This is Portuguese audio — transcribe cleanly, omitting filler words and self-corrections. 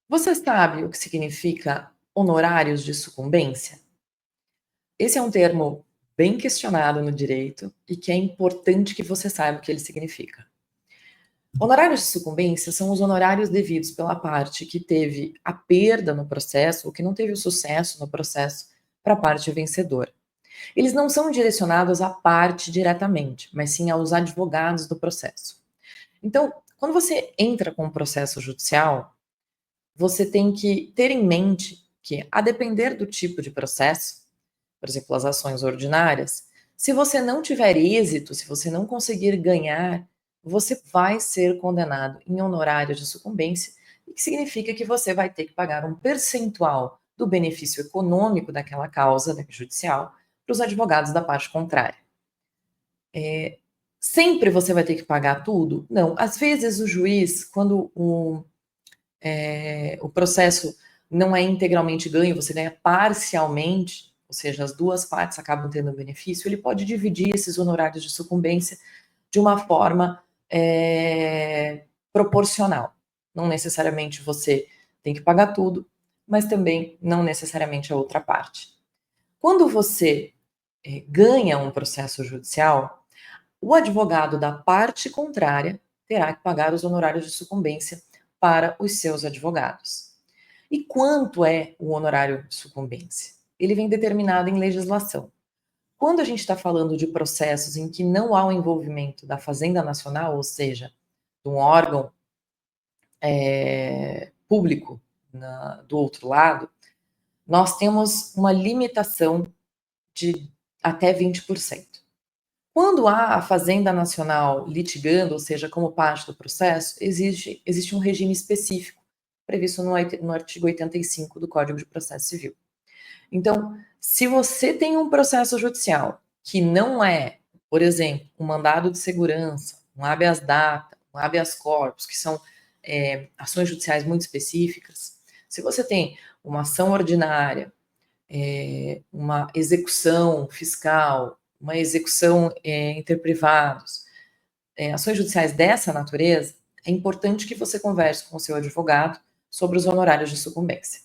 Você sabe o que significa honorários de sucumbência? Esse é um termo bem questionado no direito e que é importante que você saiba o que ele significa. Honorários de sucumbência são os honorários devidos pela parte que teve a perda no processo ou que não teve o sucesso no processo para a parte vencedora. Eles não são direcionados à parte diretamente, mas sim aos advogados do processo. Então, quando você entra com um processo judicial, você tem que ter em mente que, a depender do tipo de processo, por exemplo, as ações ordinárias, se você não tiver êxito, se você não conseguir ganhar, você vai ser condenado em honorário de sucumbência, o que significa que você vai ter que pagar um percentual do benefício econômico daquela causa judicial para os advogados da parte contrária. Sempre você vai ter que pagar tudo? Não. Às vezes o juiz, quando o processo não é integralmente ganho, você ganha parcialmente, ou seja, as duas partes acabam tendo benefício, ele pode dividir esses honorários de sucumbência de uma forma proporcional. Não necessariamente você tem que pagar tudo, mas também não necessariamente a outra parte. Quando você ganha um processo judicial, o advogado da parte contrária terá que pagar os honorários de sucumbência para os seus advogados. E quanto é o honorário de sucumbência? Ele vem determinado em legislação. Quando a gente está falando de processos em que não há o envolvimento da Fazenda Nacional, ou seja, de um órgão público do outro lado, nós temos uma limitação de até 20%. Quando há a Fazenda Nacional litigando, ou seja, como parte do processo, existe um regime específico previsto no artigo 85 do Código de Processo Civil. Então, se você tem um processo judicial que não é, por exemplo, um mandado de segurança, um habeas data, um habeas corpus, que são ações judiciais muito específicas, se você tem uma ação ordinária, uma execução fiscal, uma execução entre privados, ações judiciais dessa natureza, é importante que você converse com o seu advogado sobre os honorários de sucumbência.